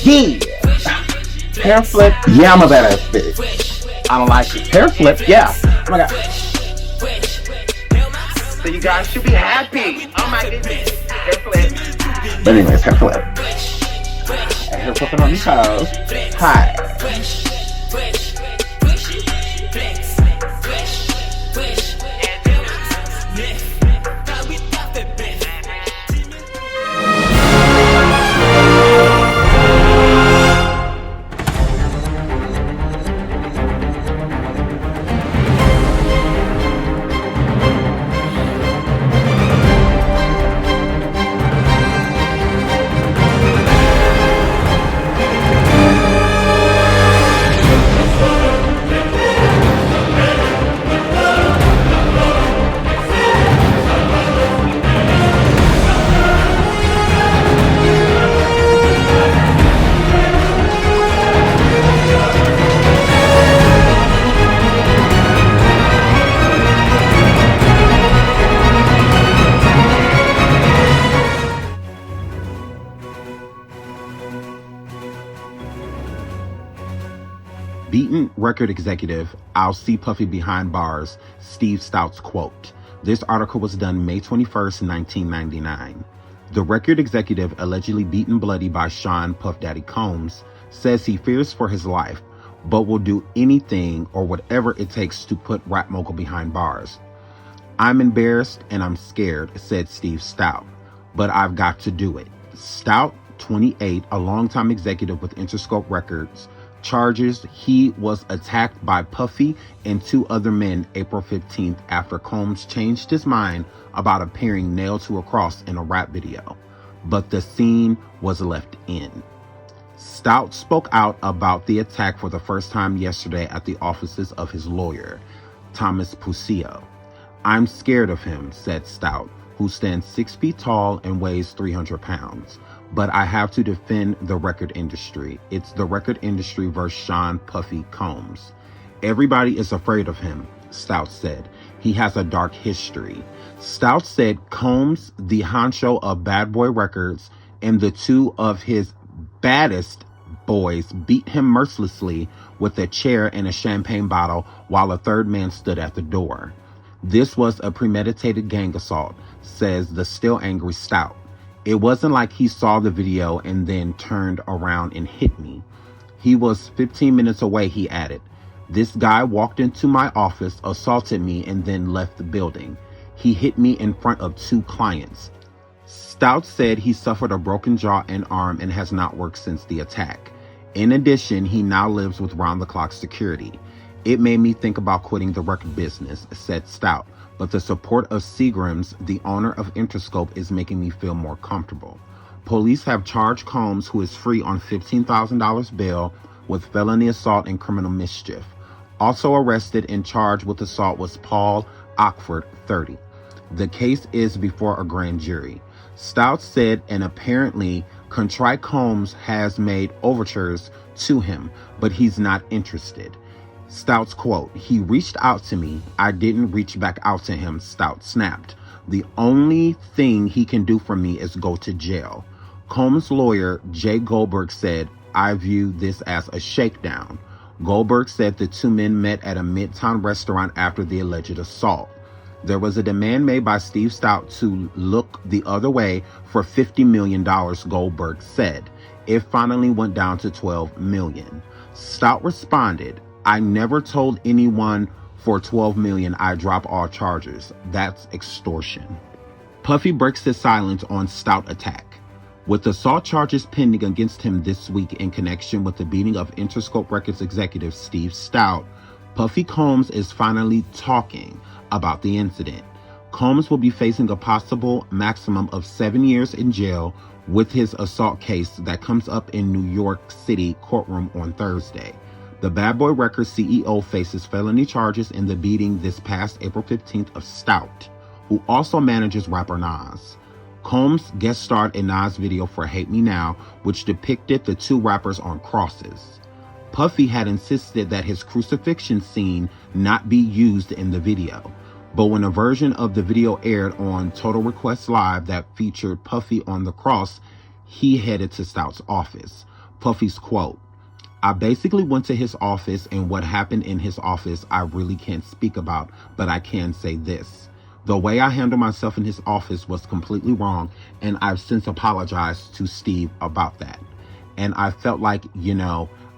Yeah. Hair flip. Yeah, I'm a badass bitch. I don't like it. Hair flip. Yeah. Oh my god. So you guys should be happy. Oh my goodness. Hair flip. But anyways, hair flip. And hair flipping on these hoes. Hi. Beaten record executive, "I'll see Puffy behind bars," Steve Stoute's quote. This article was done May 21st, 1999. The record executive, allegedly beaten bloody by Sean Puff Daddy Combs, says he fears for his life, but will do anything or whatever it takes to put rap mogul behind bars. "I'm embarrassed and I'm scared," said Steve Stoute, "but I've got to do it." Stoute, 28, a longtime executive with Interscope Records, charges he was attacked by Puffy and two other men April 15th after Combs changed his mind about appearing nailed to a cross in a rap video, but the scene was left in. Stoute spoke out about the attack for the first time yesterday at the offices of his lawyer, Thomas Puccio. "I'm scared of him," said Stoute, who stands 6 feet tall and weighs 300 pounds. "But I have to defend the record industry. It's the record industry versus Sean Puffy Combs. Everybody is afraid of him," Stoute said. "He has a dark history." Stoute said Combs, the honcho of Bad Boy Records, and the two of his baddest boys beat him mercilessly with a chair and a champagne bottle while a third man stood at the door. "This was a premeditated gang assault," says the still angry Stoute. "It wasn't like he saw the video and then turned around and hit me. He was 15 minutes away," he added. "This guy walked into my office, assaulted me, and then left the building. He hit me in front of two clients." Stoute said he suffered a broken jaw and arm and has not worked since the attack. In addition, he now lives with round-the-clock security. "It made me think about quitting the record business," said Stoute. "But the support of Seagram's, the owner of Interscope, is making me feel more comfortable." Police have charged Combs, who is free on $15,000 bail, with felony assault and criminal mischief. Also arrested and charged with assault was Paul Ockford, 30. The case is before a grand jury. Stoute said, and apparently contrite Combs has made overtures to him, but he's not interested. Stoute's quote, "He reached out to me. I didn't reach back out to him," Stoute snapped. "The only thing he can do for me is go to jail." Combs' lawyer, Jay Goldberg, said, "I view this as a shakedown." Goldberg said the two men met at a Midtown restaurant after the alleged assault. There was a demand made by Steve Stoute to look the other way for $50 million, Goldberg said. It finally went down to $12 million. Stoute responded, "I never told anyone for $12 million I drop all charges. That's extortion." Puffy breaks his silence on Stoute attack. With assault charges pending against him this week in connection with the beating of Interscope Records executive Steve Stoute, Puffy Combs is finally talking about the incident. Combs will be facing a possible maximum of 7 years in jail with his assault case that comes up in New York City courtroom on Thursday. The Bad Boy Records CEO faces felony charges in the beating this past April 15th of Stoute, who also manages rapper Nas. Combs guest starred in Nas' video for Hate Me Now, which depicted the two rappers on crosses. Puffy had insisted that his crucifixion scene not be used in the video, but when a version of the video aired on Total Request Live that featured Puffy on the cross, he headed to Stoute's office. Puffy's quote: I basically went to his office, and what happened in his office I really can't speak about, but I can say this. The way I handled myself in his office was completely wrong, and I've since apologized to Steve about that. And I felt like,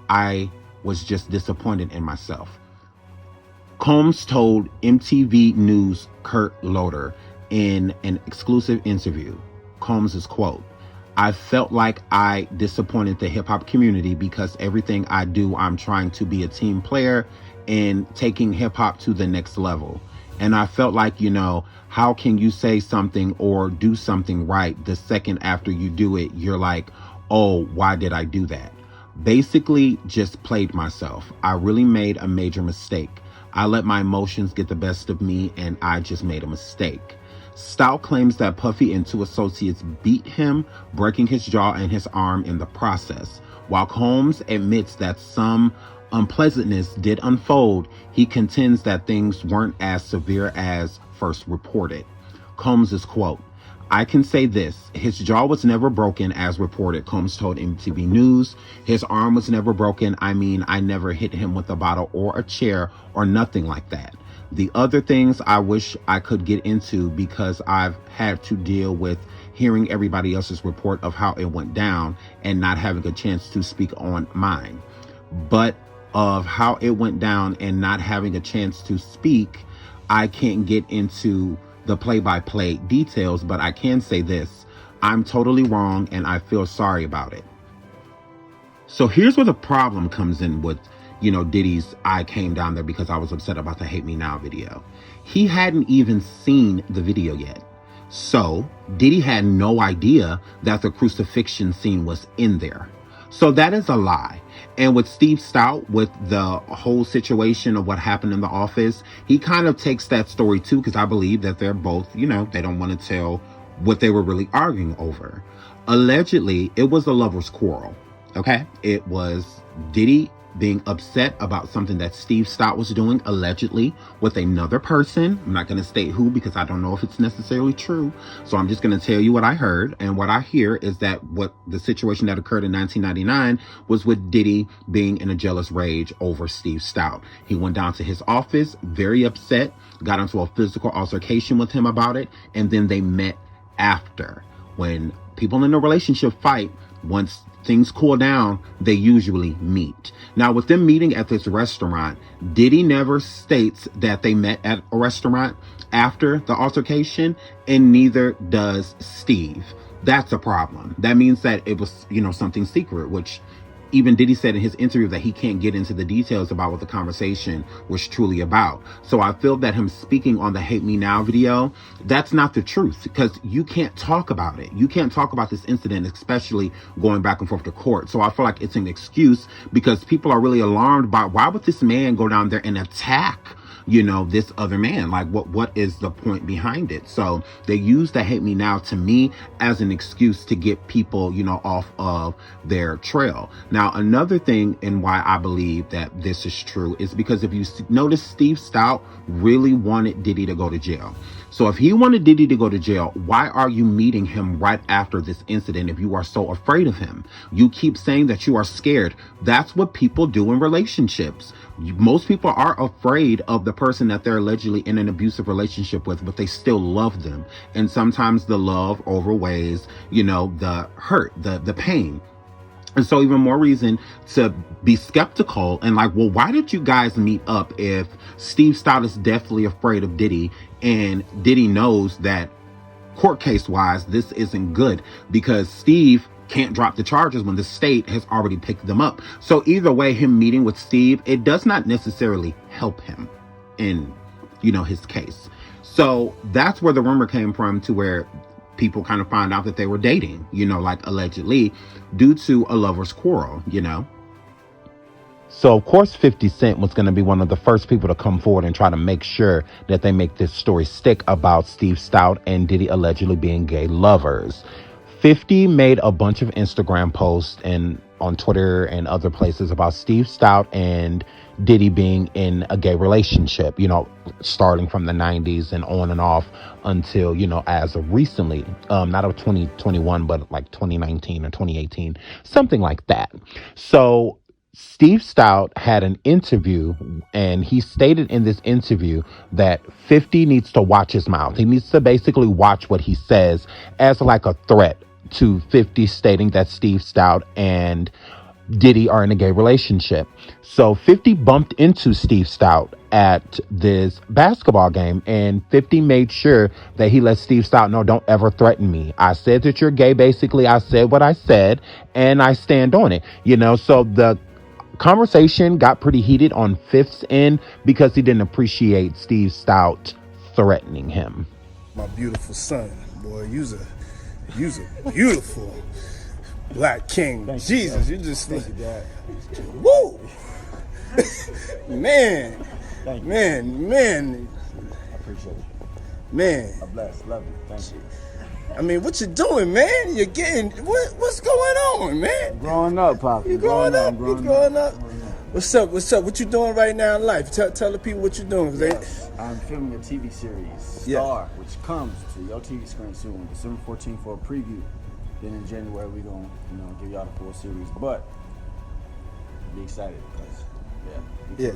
I was just disappointed in myself. Combs told MTV News' Kurt Loder in an exclusive interview, Combs' quote: I felt like I disappointed the hip-hop community because everything I do, I'm trying to be a team player and taking hip-hop to the next level. And I felt like, how can you say something or do something right the second after you do it, you're like, oh, why did I do that? Basically, just played myself. I really made a major mistake. I let my emotions get the best of me, and I just made a mistake. Stoute claims that Puffy and two associates beat him, breaking his jaw and his arm in the process. While Combs admits that some unpleasantness did unfold, he contends that things weren't as severe as first reported. Combs' quote: I can say this, his jaw was never broken as reported, Combs told MTV News. His arm was never broken. I mean, I never hit him with a bottle or a chair or nothing like that. The other things I wish I could get into because I've had to deal with hearing everybody else's report of how it went down and not having a chance to speak on mine. But of how it went down and not having a chance to speak, I can't get into the play-by-play details, but I can say this: I'm totally wrong and I feel sorry about it. So here's where the problem comes in with, Diddy's I came down there because I was upset about the Hate Me Now video. He hadn't even seen the video yet. So Diddy had no idea that the crucifixion scene was in there. So that is a lie. And with Steve Stoute, with the whole situation of what happened in the office, he kind of takes that story too, because I believe that they're both, they don't want to tell what they were really arguing over. Allegedly, it was a lover's quarrel. Okay? It was Diddy being upset about something that Steve Stoute was doing, allegedly, with another person. I'm not going to state who because I don't know if it's necessarily true. So I'm just going to tell you what I heard. And what I hear is that what the situation that occurred in 1999 was with Diddy being in a jealous rage over Steve Stoute. He went down to his office, very upset, got into a physical altercation with him about it, and then they met after. When people in a relationship fight, once things cool down, they usually meet. Now, with them meeting at this restaurant, Diddy never states that they met at a restaurant after the altercation, and neither does Steve. That's a problem. That means that it was, something secret, which even Diddy said in his interview that he can't get into the details about what the conversation was truly about. So I feel that him speaking on the Hate Me Now video, that's not the truth, because you can't talk about it. You can't talk about this incident, especially going back and forth to court. So I feel like it's an excuse because people are really alarmed by why would this man go down there and attack this other man? Like, what is the point behind it? So they use the Hate Me Now, to me, as an excuse to get people, off of their trail. Now, another thing and why I believe that this is true is because if you notice, Steve Stoute really wanted Diddy to go to jail. So if he wanted Diddy to go to jail, why are you meeting him right after this incident if you are so afraid of him? You keep saying that you are scared. That's what people do in relationships. Most people are afraid of the person that they're allegedly in an abusive relationship with, but they still love them. And sometimes the love overweighs, the hurt, the pain. And so even more reason to be skeptical and like, well, why did you guys meet up if Steve Stoute is definitely afraid of Diddy and Diddy knows that court case wise, this isn't good because Steve can't drop the charges when the state has already picked them up. So either way, him meeting with Steve, it does not necessarily help him in, his case. So that's where the rumor came from, to where people kind of find out that they were dating, like allegedly, due to a lover's quarrel, So, of course, 50 Cent was going to be one of the first people to come forward and try to make sure that they make this story stick about Steve Stoute and Diddy allegedly being gay lovers. 50 made a bunch of Instagram posts and on Twitter and other places about Steve Stoute and Diddy being in a gay relationship, starting from the 90s and on and off until, as of recently, not of 2021, but like 2019 or 2018, something like that. So Steve Stoute had an interview, and he stated in this interview that 50 needs to watch his mouth. He needs to basically watch what he says as like a threat to 50, stating that Steve Stoute and Diddy are in a gay relationship. So 50 bumped into Steve Stoute at this basketball game, and 50 made sure that he let Steve Stoute know, don't ever threaten me. I said that you're gay. Basically, I said what I said, and I stand on it. So the conversation got pretty heated on Fifth's end because he didn't appreciate Steve Stoute threatening him. My beautiful son, boy, you's a beautiful black king. Thank Jesus, you, you just thank you, Dad. woo, man, Thank you. man, I appreciate it. man. I'm blessed. Love you. Thank you. I mean, what you doing, man? You're getting what's going on, man? Growing up, Pop. You growing up? You growing up? What's up? What you doing right now in life? Tell the people what you're doing. Yes, I'm filming a TV series, Star, which comes to your TV screen soon, December 14th for a preview. Then in January we're gonna, give y'all the full series. But be excited because they're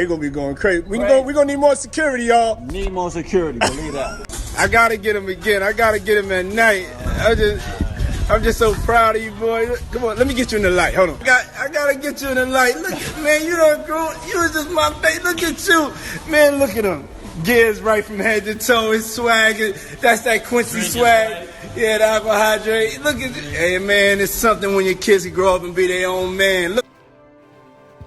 gonna be going crazy. We gonna need more security, y'all. need more security. Believe that. I gotta get him again. I gotta get him at night. I'm just so proud of you, boy. Come on, let me get you in the light. Hold on. I gotta get you in the light. Look, man, you done grew. You was just my face. Look at you, man. Look at him. Gears right from head to toe. His swag. That's that Quincy swag. Yeah, the alcohol hydrate. Look at it. Hey, man, it's something when your kids can grow up and be their own man. Look.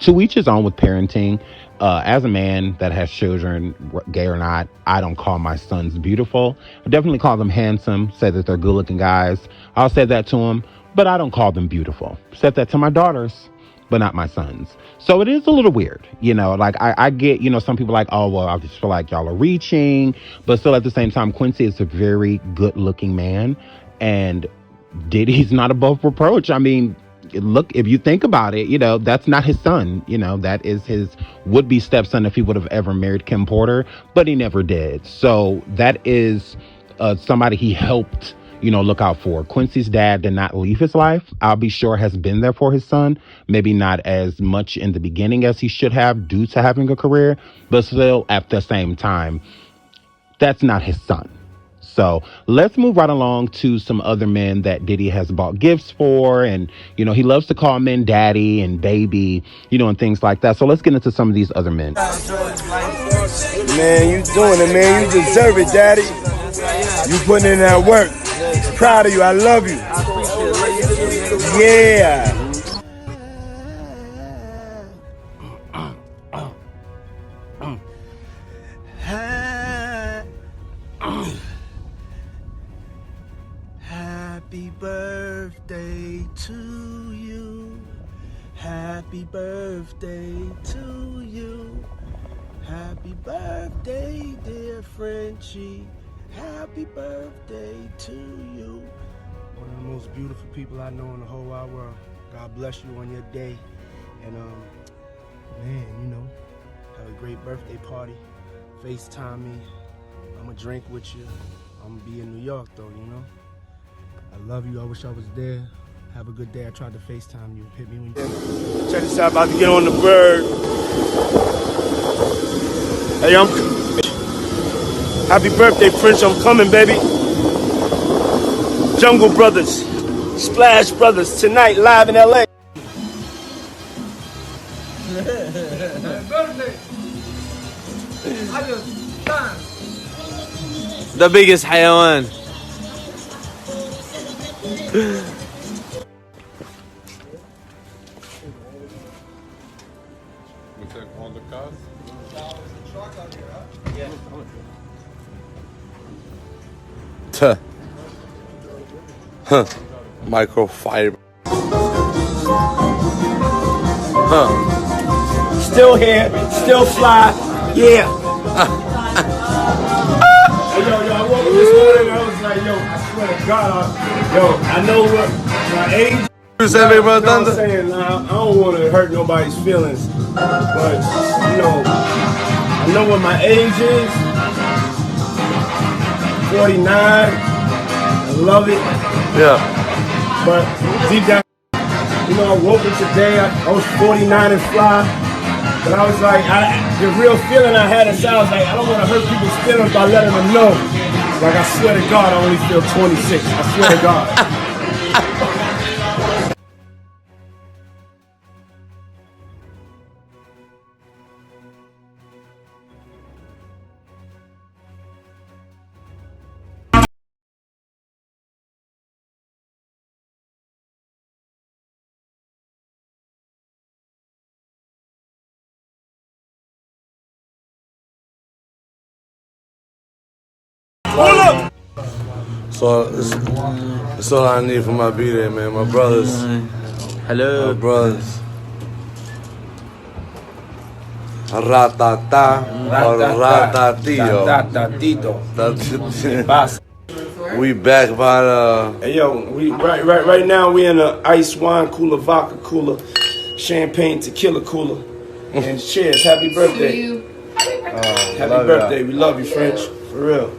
To each his own with parenting. As a man that has children, gay or not, I don't call my sons beautiful. I definitely call them handsome, say that they're good-looking guys. I'll say that to them, but I don't call them beautiful. Said that to my daughters, but not my sons. So it is a little weird, like I get, some people like, oh, well, I just feel like y'all are reaching, but still at the same time, Quincy is a very good-looking man, and Diddy's not above reproach. I mean, look, if you think about it, that's not his son. That is his would-be stepson if he would have ever married Kim Porter, but he never did. So that is somebody he helped, look out for. Quincy's dad did not leave his life. I'll be sure has been there for his son. Maybe not as much in the beginning as he should have due to having a career, but still at the same time, that's not his son. So let's move right along to some other men that Diddy has bought gifts for. And, he loves to call men daddy and baby, and things like that. So let's get into some of these other men. Man, you doing it, man. You deserve it, daddy. You putting in that work. Proud of you. I love you. Yeah. Happy birthday to you. Happy birthday to you. Happy birthday, dear Frenchie. Happy birthday to you. One of the most beautiful people I know in the whole wide world. God bless you on your day. And man, have a great birthday party. FaceTime me. I'ma drink with you. I'm gonna be in New York though, I love you. I wish I was there. Have a good day. I tried to FaceTime you. Hit me when you... Check this out. About to get on the bird. Hey, happy birthday, Prince. I'm coming, baby. Jungle Brothers. Splash Brothers. Tonight, live in L.A. The biggest حيوان. Microfiber. Still here, still fly, yeah. Hey, yo, I woke up this morning and I was like, I swear to God, I know what my age. You said Big Brother You know what I'm Thunder? saying? Now, I don't want to hurt nobody's feelings, but you know, I know what my age is. 49. I love it, Yeah. but deep down, you know, I woke up today. I was 49 and fly, but I was like, the real feeling I had inside, I was like, I don't want to hurt people's feelings by letting them know. Like, I swear to God, I only feel 26. I swear to God. So that's all I need for my B-Day, man. My brothers. Hello. My brothers. Ratata or ratatillo. We back by the. Hey yo, we right now we in a ice wine cooler, vodka cooler, champagne tequila cooler, and cheers! Happy birthday! Happy birthday! We love you, French, for real.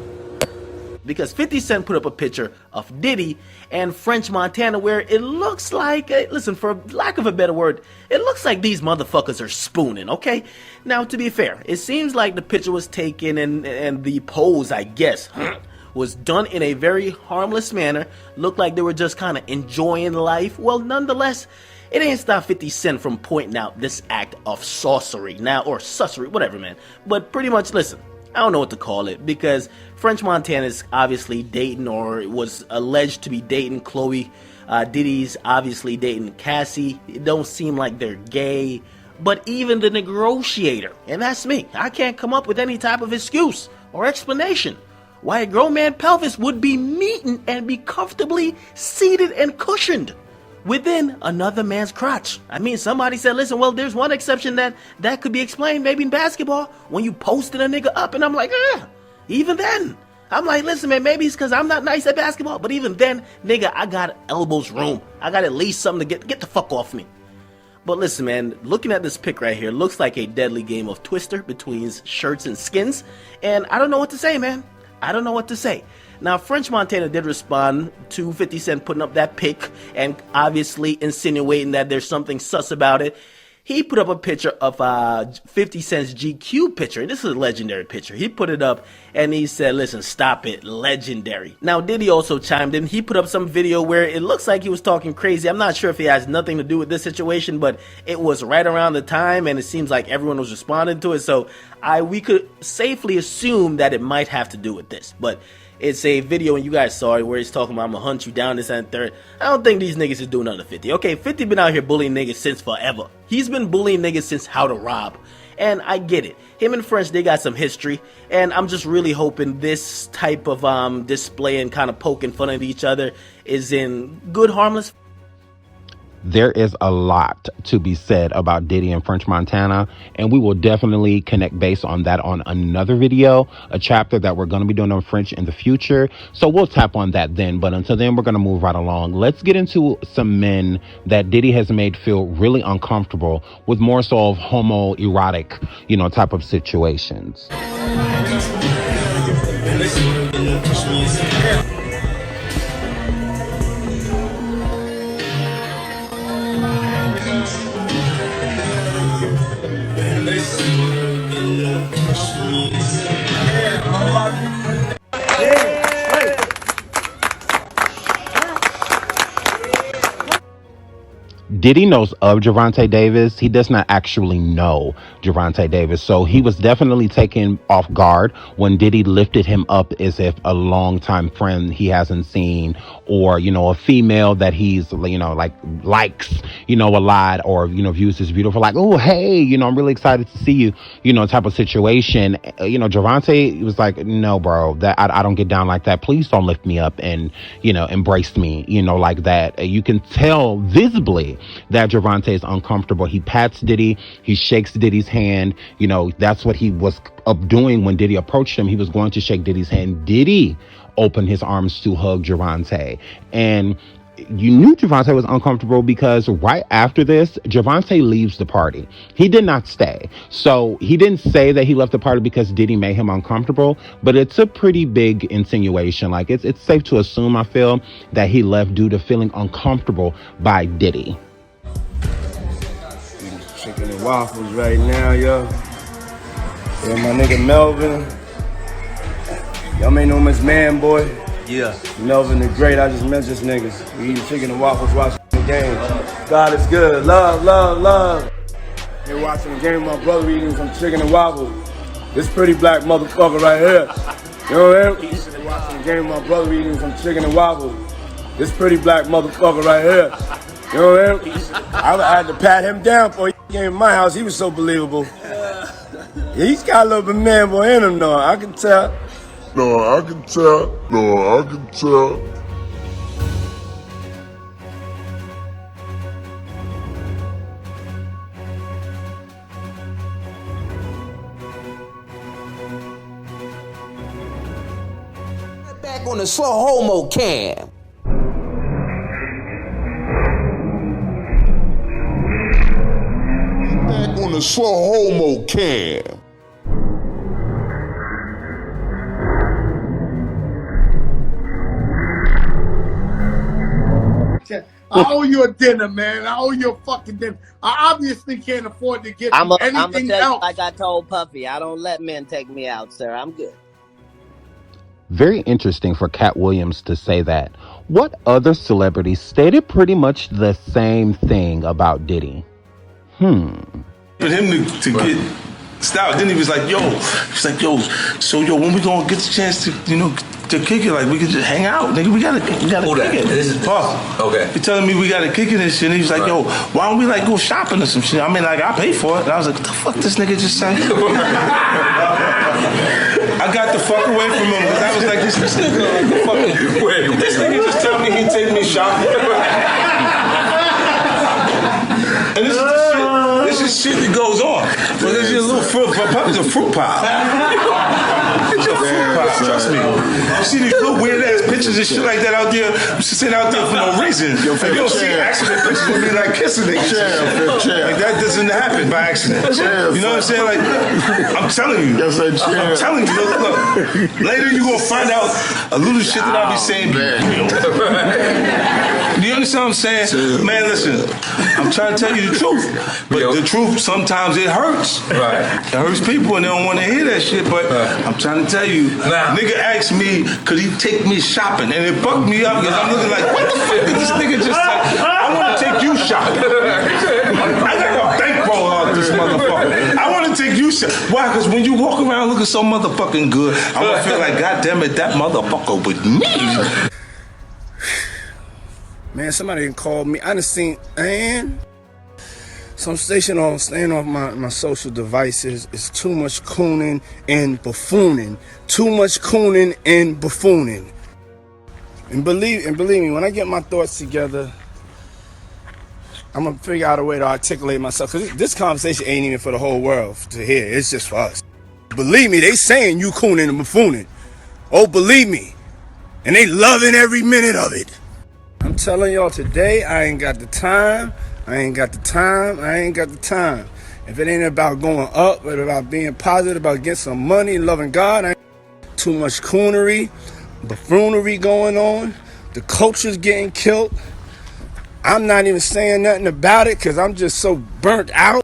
Because 50 Cent put up a picture of Diddy and French Montana where it looks like, listen, for lack of a better word, it looks like these motherfuckers are spooning, okay? Now, to be fair, it seems like the picture was taken and the pose, I guess, was done in a very harmless manner. Looked like they were just kind of enjoying life. Well, nonetheless, it ain't stopped 50 Cent from pointing out this act of sorcery now, or sussery, whatever, man. But pretty much, listen, I don't know what to call it, because French Montana is obviously dating, or was alleged to be dating, Chloe. Diddy's obviously dating Cassie. It don't seem like they're gay. But even the negotiator, and that's me, I can't come up with any type of excuse or explanation why a grown man pelvis would be meeting and be comfortably seated and cushioned within another man's crotch. I mean, somebody said, listen, well, there's one exception that could be explained, maybe in basketball, when you posted a nigga up, and I'm like, even then. I'm like, listen, man, maybe it's because I'm not nice at basketball, but even then, nigga, I got elbows room. I got at least something to get the fuck off me. But listen, man, looking at this pic right here, looks like a deadly game of Twister between shirts and skins, and I don't know what to say, man. I don't know what to say. Now, French Montana did respond to 50 Cent putting up that pic and obviously insinuating that there's something sus about it. He put up a picture of 50 Cent's GQ picture, and this is a legendary picture. He put it up and he said, listen, stop it, legendary. Now, Diddy also chimed in. He put up some video where it looks like he was talking crazy. I'm not sure if it has nothing to do with this situation, but it was right around the time, and it seems like everyone was responding to it. So we could safely assume that it might have to do with this. But it's a video, and you guys saw it, where he's talking about, I'm gonna hunt you down, this and third. I don't think these niggas is doing nothing to 50. Okay, 50 been out here bullying niggas since forever. He's been bullying niggas since How to Rob. And I get it. Him and French, they got some history. And I'm just really hoping this type of display and kind of poking fun at each other is in good, harmless. There is a lot to be said about Diddy and French Montana, and we will definitely connect base on that on another video, a chapter that we're going to be doing on French in the future. So we'll tap on that then. But until then, we're going to move right along. Let's get into some men that Diddy has made feel really uncomfortable with more so of homoerotic, type of situations. Diddy knows of Gervonta Davis. He does not actually know Gervonta Davis. So he was definitely taken off guard when Diddy lifted him up as if a longtime friend he hasn't seen, or, a female that he's, likes, a lot, or, views as beautiful, like, oh, hey, I'm really excited to see you, type of situation. Gervonta was like, no, bro, that I don't get down like that. Please don't lift me up and, embrace me, like that. You can tell visibly that Gervonta is uncomfortable. He pats Diddy, he shakes Diddy's hand. That's what he was doing when Diddy approached him. He was going to shake Diddy's hand. Diddy opened his arms to hug Gervonta. And you knew Javante was uncomfortable because right after this, Javante leaves the party. He did not stay. So he didn't say that he left the party because Diddy made him uncomfortable, but it's a pretty big insinuation. Like it's safe to assume, I feel, that he left due to feeling uncomfortable by Diddy. Chicken and waffles right now, yo. Yeah, my nigga Melvin. Y'all may know him as Man Boy. Yeah. Melvin the Great, I just met this niggas. We eating chicken and waffles, watching the game. God is good. Love, love, love. Here watching the game with my brother, eating some chicken and waffles. This pretty black motherfucker right here. You know what I mean? Here watching the game with my brother, eating some chicken and waffles. This pretty black motherfucker right here. You know what I mean? I had to pat him down before he came to my house. He was so believable. He's got a little bit Man Boy in him, though. I can tell. No, I can tell. Back on the slow homo cam. Back on the slow homo cam. I owe you a dinner, man. I owe you a fucking dinner. I obviously can't afford to get I'm anything gonna tell you, else. like I told Puffy, I don't let men take me out, sir. I'm good. Very interesting for Cat Williams to say that. What other celebrities stated pretty much the same thing about Diddy? For him to get Stoute, then he was like, yo, so when we gonna get the chance to, to kick it, like we could just hang out, nigga. We gotta kick it. This is Puff. Okay. He telling me we gotta kick it and shit. And he was like, yo, why don't we like go shopping or some shit? I mean, like I pay for it. And I was like, what the fuck this nigga just said? I got the fuck away from him because I was like, this nigga like fucking. Wait. This nigga just tell me he'd take me shopping. And this is shit that goes on. But there's just a little fruit. Puppy's a fruit pile. It's a fruit pile. Trust me. You see these little weird ass pictures and shit like that out there, sitting out there for no reason. You don't see accident pictures with me like kissing niggas. Like that doesn't happen by accident. You know what I'm saying? Like, I'm telling you. I'm telling you. Look. Later you gonna find out a little shit that I be saying. Do you understand what I'm saying? Man, listen. I'm trying to tell you the truth. But the truth, sometimes it hurts. Right. It hurts people and they don't want to hear that shit. But I'm trying to tell you, nigga asked me, could he take me shopping? And it fucked me up because I'm looking like, what the fuck did this nigga just say? I want to take you shopping. I got a bankroll out this motherfucker. I want to take you shopping. Why? Because when you walk around looking so motherfucking good, I want to feel like, God damn it, that motherfucker with me. Man, somebody done called me. I done seen, some station on staying off my social devices. It's too much cooning and buffooning. Too much cooning and buffooning. And believe me, when I get my thoughts together, I'm gonna figure out a way to articulate myself. Cause this conversation ain't even for the whole world to hear. It's just for us. Believe me, they saying you cooning and buffooning. Oh, believe me. And they loving every minute of it. I'm telling y'all today, I ain't got the time. If it ain't about going up, but about being positive, about getting some money, loving God, too much coonery, buffoonery going on. The culture's getting killed. I'm not even saying nothing about it because I'm just so burnt out.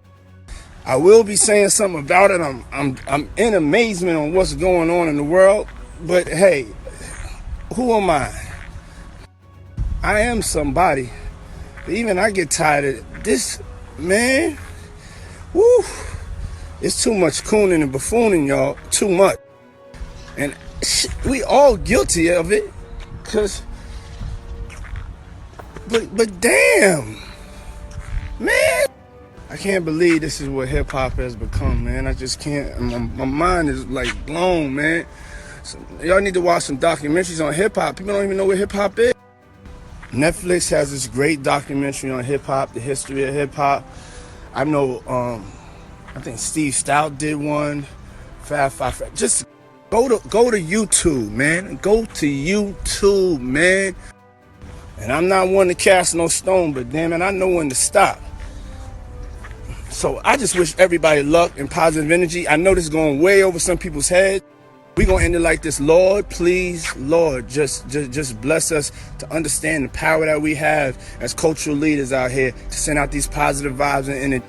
I will be saying something about it. I'm in amazement on what's going on in the world. But hey, who am I? I am somebody. But even I get tired of this, man. Woo. It's too much cooning and buffooning, y'all. Too much. And we all guilty of it. But damn. Man. I can't believe this is what hip-hop has become, man. I just can't. My mind is like blown, man. So, y'all need to watch some documentaries on hip-hop. People don't even know what hip-hop is. Netflix has this great documentary on hip-hop, the history of hip-hop. I know, I think Steve Stoute did one. Fab Five. Just go to YouTube, man. Go to YouTube, man. And I'm not one to cast no stone, but damn it, I know when to stop. So I just wish everybody luck and positive energy. I know this is going way over some people's heads. We're going to end it like this. Lord, please, Lord, just bless us to understand the power that we have as cultural leaders out here to send out these positive vibes and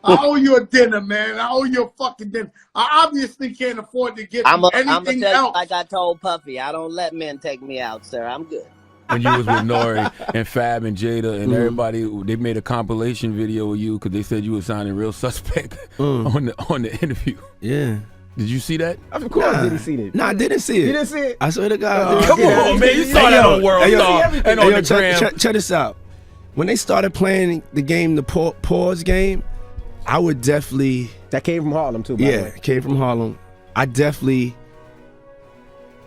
I owe you a dinner, man. I owe you a fucking dinner. I obviously can't afford to get I'm anything gonna tell else. you like I told Puffy, I don't let men take me out, sir. I'm good. When you was with Nori and Fab and Jada and everybody, they made a compilation video of you because they said you were sounding real suspect on the interview. Yeah. Did you see that? Of course, did he see that? No, I didn't see it. You didn't see it? I swear to God. Come on, man. You saw that on World Star and on the gram. Check this out. When they started playing the game, the pause game, I would definitely... That came from Harlem, too, by the way. Yeah, it came from Harlem. I definitely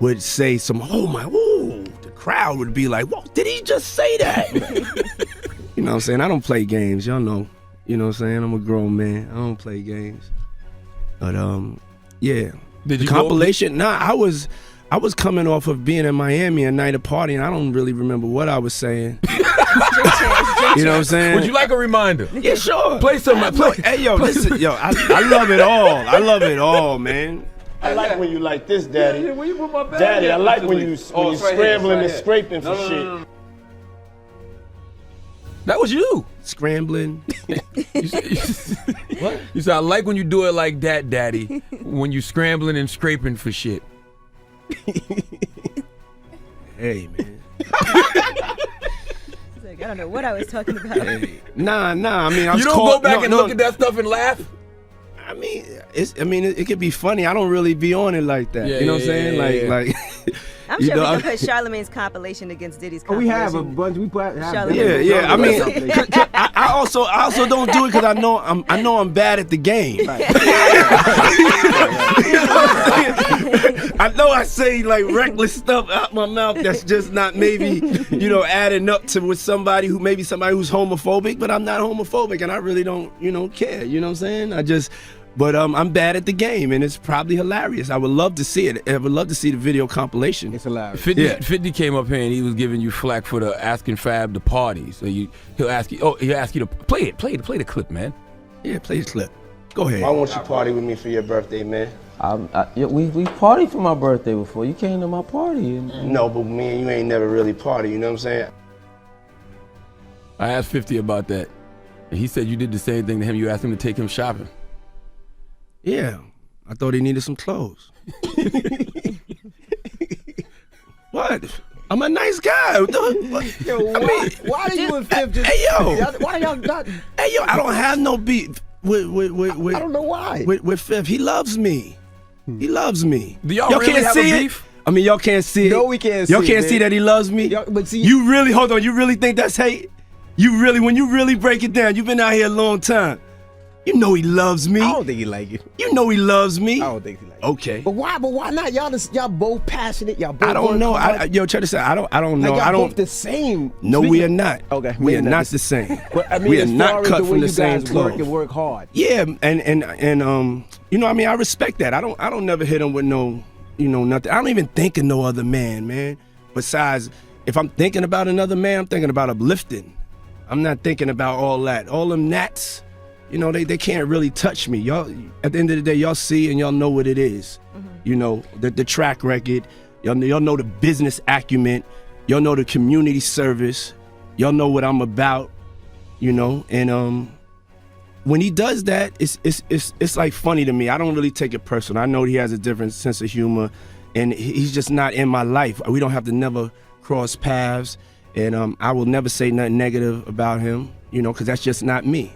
would say some, oh my, whoa. The crowd would be like, whoa, did he just say that? You know what I'm saying? I don't play games. Y'all know. You know what I'm saying? I'm a grown man. I don't play games. But, yeah. Did you compilation? Nah, I was coming off of being in Miami a night of party, and I don't really remember what I was saying. You know what I'm saying? Would you like a reminder? Yeah, sure. Play some. Hey, yo, listen, yo, I love it all. I love it all, man. I like when you like this, Daddy. Yeah, when you put my bag Daddy, I like when you it's right scrambling here, and scraping for shit. That was you. Scrambling. What? You said, I like when you do it like that, Daddy. When you scrambling and scraping for shit. Hey, man. Like, I don't know what I was talking about. Hey. Nah. I mean, I was you don't caught, go back and look at that stuff and laugh? I mean, it could be funny. I don't really be on it like that. Yeah, you know what I'm saying? Like. I'm sure we can put Charlemagne's compilation against Diddy's Oh, compilation. we have a bunch. We put. Yeah. I mean, I also don't do it because I know I'm bad at the game. Right. I know I say like reckless stuff out my mouth that's just not maybe adding up to with somebody who's homophobic, but I'm not homophobic and I really don't care. You know what I'm saying? But I'm bad at the game, and it's probably hilarious. I would love to see it. I would love to see the video compilation. It's hilarious. 50 came up here and he was giving you flack for the asking Fab to party. So he'll ask you to play the clip, man. Yeah, play the clip. Go ahead. I want you to party with me for your birthday, man. We partied for my birthday before. You came to my party. No, but me and you ain't never really party. You know what I'm saying? I asked 50 about that, and he said you did the same thing to him. You asked him to take him shopping. Yeah, I thought he needed some clothes. What? I'm a nice guy. Yo, why do you and Fifth just? Hey, yo. Why y'all not? Hey, yo, I don't have no beef with I don't know why. With Fifth. He loves me. He loves me. Do y'all really can't have see a it? beef? I mean, y'all can't see it. No, we can't see Y'all can't it, see man. that he loves me? But see, you really, hold on, you really think that's hate? When you really break it down, you've been out here a long time. You know he loves me. I don't think he like it. You know he loves me. I don't think he like it. Okay. But why not? Y'all both passionate. Y'all both. I don't know. Yo, check this out. I don't know. Like I don't. both the same. No, we are not. Okay. We are not the same. But I mean, we are as not far as cut the way from the you same guys cloth. work hard. Yeah, and I mean, I respect that. I don't never hit him with no, nothing. I don't even think of no other man. Besides, if I'm thinking about another man, I'm thinking about uplifting. I'm not thinking about all that. All them gnats, they can't really touch me. Y'all, at the end of the day, y'all see and y'all know what it is. Mm-hmm. The track record. Y'all know the business acumen. Y'all know the community service. Y'all know what I'm about. And when he does that, it's like funny to me. I don't really take it personal. I know he has a different sense of humor, and he's just not in my life. We don't have to never cross paths, and I will never say nothing negative about him, because that's just not me.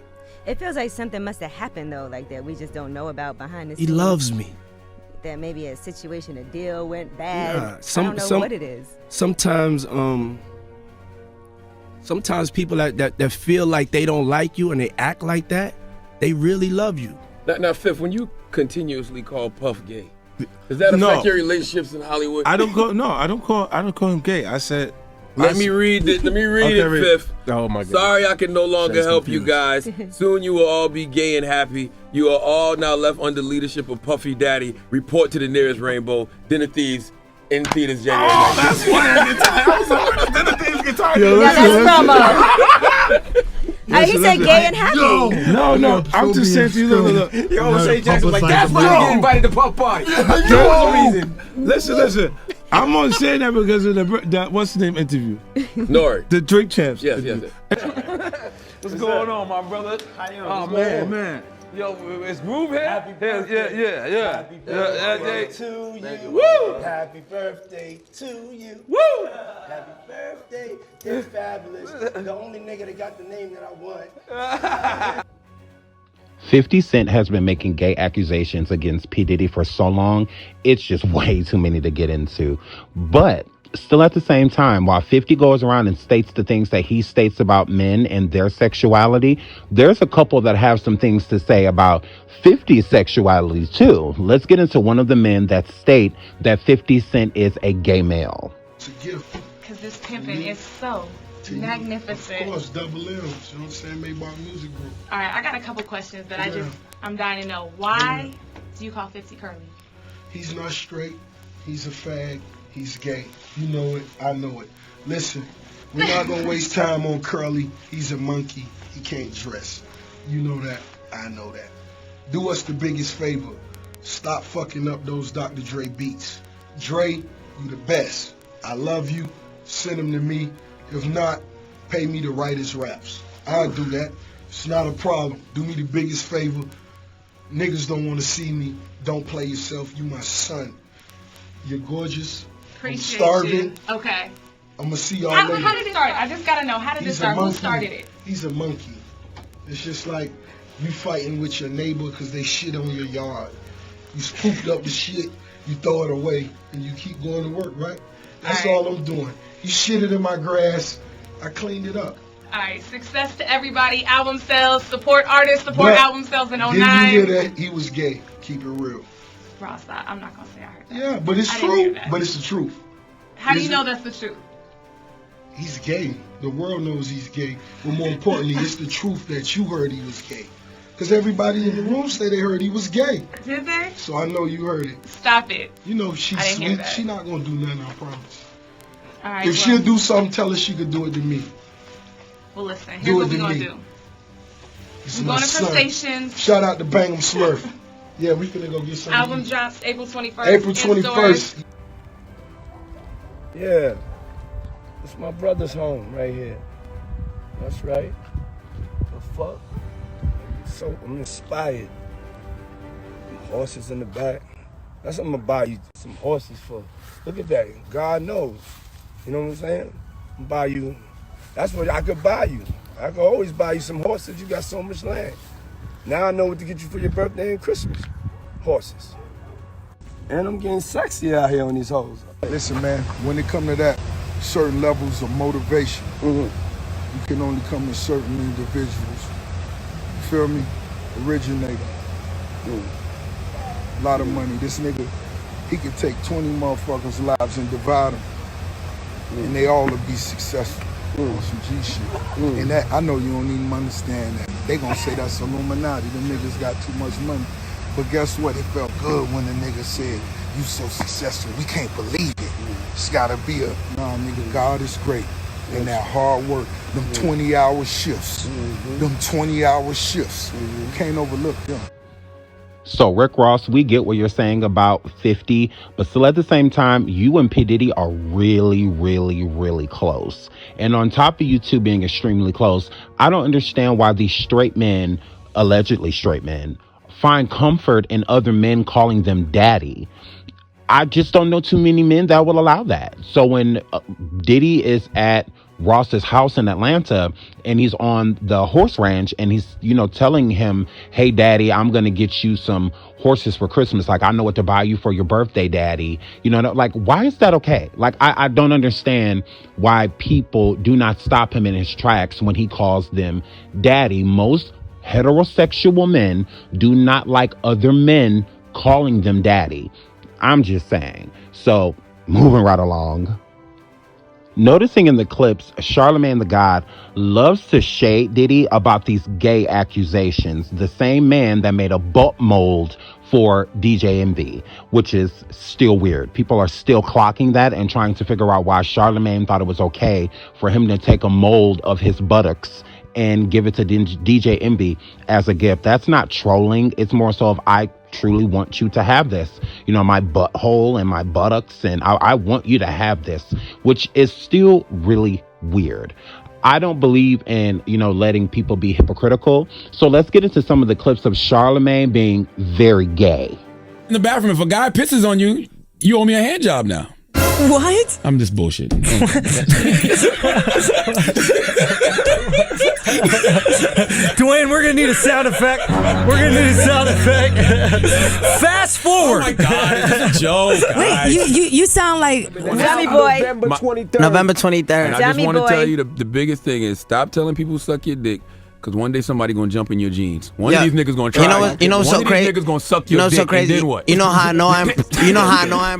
It feels like something must have happened though, like that we just don't know about behind the scenes. He loves me. That maybe a situation, a deal went bad. Nah, I don't know what it is. Sometimes people that feel like they don't like you and they act like that, they really love you. Now, Fifth, when you continuously call Puff gay, does that affect your relationships in Hollywood? I don't call him gay. I said. Let me read it, Fifth. Oh my God. Sorry I can no longer help you guys. Soon you will all be gay and happy. You are all now left under leadership of Puffy Daddy. Report to the nearest rainbow. Dinner Thieves in theaters January 9th. That's funny. I was like, where the Dinner Thieves fucking tired. Yeah, that's promo. He said gay and happy. No. I'm just saying to you, look. Yo, O'Shea Jackson like, that's why you get invited to Pop Party. That's the reason. Listen. I'm only saying that because of the what's the name interview? Nori. The Drink Champs. Yes. What's going on, my brother? Oh, man. Yo, it's Groove here? Happy birthday. Yeah. Happy birthday to you. Woo! Happy birthday to you. Woo! Happy birthday. It's fabulous. The only nigga that got the name that I want. 50 Cent has been making gay accusations against P. Diddy for so long, it's just way too many to get into. But still at the same time, while 50 goes around and states the things that he states about men and their sexuality, there's a couple that have some things to say about 50's sexuality too. Let's get into one of the men that state that 50 Cent is a gay male. It's a gift. Because this pimping is so magnificent. Of course, double M's. You know what I'm saying? Maybach Music Group. All right, I got a couple questions that I'm dying to know. Why do you call 50 curly? He's not straight. He's a fag. He's gay. You know it. I know it. Listen, we're not going to waste time on Curly. He's a monkey. He can't dress. You know that. I know that. Do us the biggest favor. Stop fucking up those Dr. Dre beats. Dre, you the best. I love you. Send them to me. If not, pay me to write his raps. I'll do that. It's not a problem. Do me the biggest favor. Niggas don't want to see me. Don't play yourself. You my son. You're gorgeous. Appreciate I'm starving. you. Okay. I'm going to see y'all How later. did it start? I just got to know. How did it start? Who started it? He's a monkey. It's just like you fighting with your neighbor because they shit on your yard. You scooped up the shit, you throw it away, and you keep going to work, right? That's all I'm doing. You shitted in my grass, I cleaned it up. All right. Success to everybody. Album sales. Support artists. Support album sales in 09. Did you hear that? He was gay. Keep it real. Ross, I'm not going to say I heard that. Yeah, but it's true. But it's the truth. How do you know that's the truth? He's gay. The world knows he's gay. But more importantly, it's the truth that you heard he was gay. Because everybody in the room said they heard he was gay. Did they? So I know you heard it. Stop it. You know she's I didn't hear sweet. that. She's not going to do nothing, I promise. All right. If she'll do something, tell her she could do it to me. Well, listen. Here's what we're going to do. We're going to Crustaceans. Shout out to Bang'em Slurf. Yeah, we finna go get some. Album drops April 21st. April 21st. Yeah. It's my brother's home right here. That's right. The fuck? So I'm inspired. Horses in the back. That's what I'm gonna buy you some horses for. Look at that. God knows. You know what I'm saying? I'm buy you. That's what I could buy you. I could always buy you some horses. You got so much land. Now I know what to get you for your birthday and Christmas. Horses. And I'm getting sexy out here on these hoes. Listen, man, when it comes to that, certain levels of motivation, you can only come to certain individuals. You feel me? Originator. A lot of money. This nigga, he could take 20 motherfuckers' lives and divide them, and they all would be successful. On some G shit. And that, I know you don't even understand that. They gonna say that's Illuminati. Them niggas got too much money. But guess what? It felt good when the nigga said, you so successful, we can't believe it. It's gotta be nah, nigga, God is great. And that hard work, them 20-hour shifts, them 20-hour shifts, can't overlook them. So, Rick Ross, we get what you're saying about 50, but still at the same time, you and P. Diddy are really, really, really close. And on top of you two being extremely close, I don't understand why these straight men, allegedly straight men, find comfort in other men calling them daddy. I just don't know too many men that will allow that. So when Diddy is at Ross's house in Atlanta and he's on the horse ranch and he's, telling him, hey, daddy, I'm going to get you some horses for Christmas. Like, I know what to buy you for your birthday, daddy. Like, why is that okay? Like, I don't understand why people do not stop him in his tracks when he calls them daddy. Most heterosexual men do not like other men calling them daddy. I'm just saying. So, moving right along. Noticing in the clips, Charlemagne the God loves to shade Diddy about these gay accusations. The same man that made a butt mold for DJ Envy, which is still weird. People are still clocking that and trying to figure out why Charlemagne thought it was okay for him to take a mold of his buttocks and give it to DJ Envy as a gift. That's not trolling. It's more so of, I truly want you to have this. You know, my butthole and my buttocks, and I want you to have this, which is still really weird. I don't believe in, you know, letting people be hypocritical. So let's get into some of the clips of Charlemagne being very gay. In the bathroom, if a guy pisses on you, you owe me a hand job now. What? I'm just bullshitting. Dwayne, we're gonna need a sound effect. Fast forward. Oh my God, it's a joke. Wait, You sound like Dummy boy. November 23rd. November 23rd. And I just Dummy want to boy. tell you the biggest thing is stop telling people to suck your dick. Because one day somebody gonna jump in your jeans. One of these niggas gonna try. You know what's so crazy? One of these niggas gonna suck your dick. so crazy. And then what? You know how I know I'm.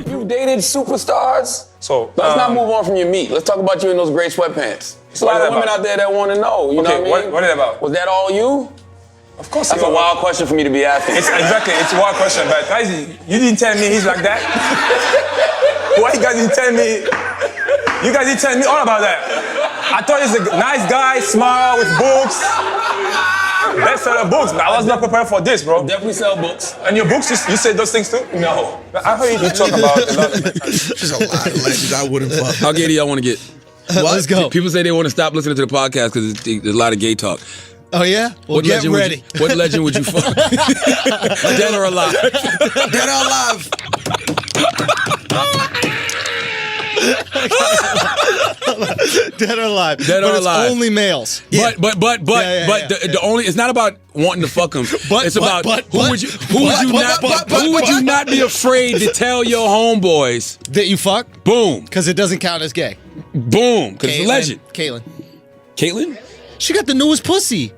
You dated superstars? So let's not move on from your meat. Let's talk about you in those gray sweatpants. There's a lot of women out there that want to know. You know what I mean? What is it about? Was that all you? Of course. That's a wild question for me to be asking. It's a wild question, but guys, you didn't tell me he's like that. Why you guys didn't tell me? You guys didn't tell me all about that. I thought he's a nice guy, smile with books. Bestseller books. I was not prepared for this, bro. Definitely sell books. And your books, you said those things too? No. I heard you talk about a lot of There's a lot of legends I wouldn't fuck. How gay do y'all want to get? Let's go. People say they want to stop listening to the podcast because there's a lot of gay talk. Oh yeah? Well, get ready. What legend would you fuck? Dead or alive? Dead or alive. Dead or alive. Dead or alive. It's only males. But the only, it's not about wanting to fuck them. It's about who would you not be afraid to tell your homeboys that you fuck? Boom. Because it doesn't count as gay. Boom. Because it's a legend. Caitlyn? She got the newest pussy.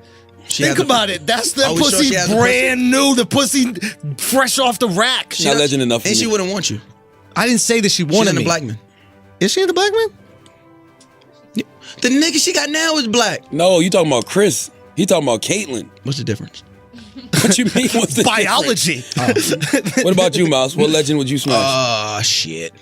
Think about it. That's the pussy sure brand new. The pussy fresh off the rack. She's not legend enough for And me. she wouldn't want you. I didn't say that she wanted She's in me. the black man. Is she in the black man? The nigga she got now is black. No, you talking about Chris. He talking about Caitlyn. What's the difference? What you mean? What's the Biology. What about you, Mouse? What legend would you smash? Oh, shit.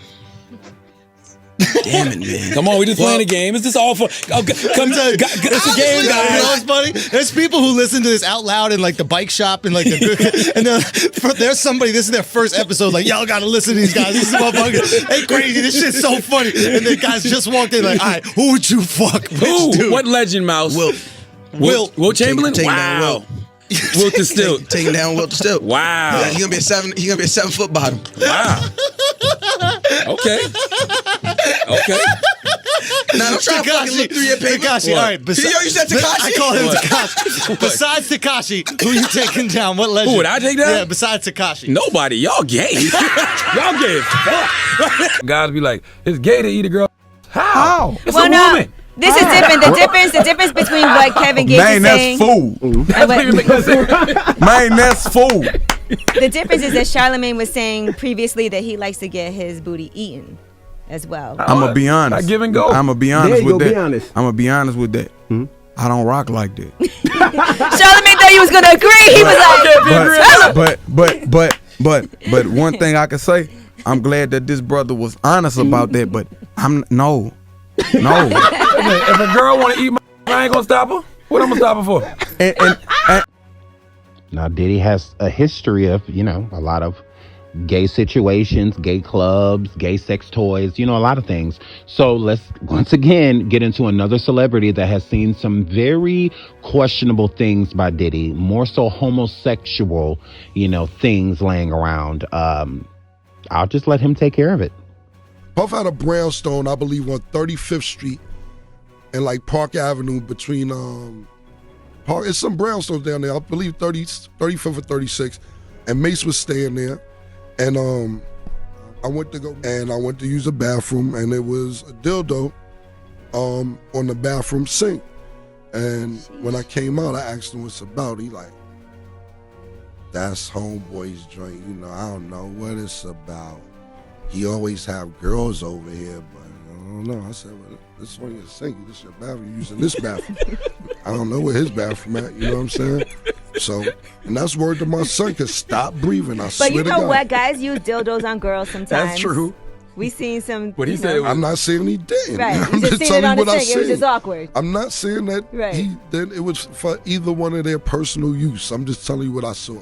Damn it, man. Come on, we just playing a game. Is this all for? It's a game, You know guys. what's funny? There's people who listen to this out loud in like the bike shop and like the and there's somebody. This is their first episode. Like y'all gotta listen to these guys. These motherfuckers, they crazy. This shit's so funny. And the guys just walked in like, all right, who would you fuck? Who? What legend, Mouse? Wilt Chamberlain. Take Wow. Wilt to Stilt. Taking down Wilt to Stilt. Wow. Yeah, he's gonna be a 7 foot bottom. Wow. Okay. Now don't try to fucking look through your paper. Tekashi, all right. Yo, you said Tekashi? I call him Tekashi. Besides Tekashi, who you taking down? What legend? Who would I take down? Yeah, besides Tekashi. Nobody. Y'all gay. Y'all gay as fuck. Guys be like, it's gay to eat a girl. How? It's a woman. This is different. The difference between what Kevin Gates is saying. Man, that's food. The difference is that Charlemagne was saying previously that he likes to get his booty eaten as well. I'm gonna be honest. I give and go. I'm gonna be honest with that. Be honest. I'm gonna be honest with that. I don't rock like that. Charlemagne thought he was gonna agree. He was like, but one thing I can say, I'm glad that this brother was honest about that. But no. If a girl want to eat my, I ain't gonna stop her. What I'm gonna stop her for? And Now, Diddy has a history of, you know, a lot of gay situations, gay clubs, gay sex toys, you know, a lot of things. So let's once again get into another celebrity that has seen some very questionable things by Diddy, more so homosexual, you know, things laying around. I'll just let him take care of it. Puff had a brownstone, I believe, on 35th Street and like Park Avenue between it's some brownstones down there. I believe 35th or 36th. And Mace was staying there. And I went to use the bathroom, and it was a dildo on the bathroom sink. And when I came out, I asked him what's about. He like, that's homeboy's joint. You know, I don't know what it's about. He always have girls over here, but I don't know. I said, well, this one is sink. This is your bathroom. You're using this bathroom. I don't know where his bathroom at. You know what I'm saying? So, and that's word to my son, cause stop breathing. I swear But you to know God. what? Guys use dildos on girls sometimes. That's true. We seen some. But he said I'm not saying he didn't. Right. I'm You just seen telling it on you the what I thing. It was seen. just awkward. I'm not saying that Right. that it was for either one of their personal use. I'm just telling you what I saw.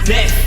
Next.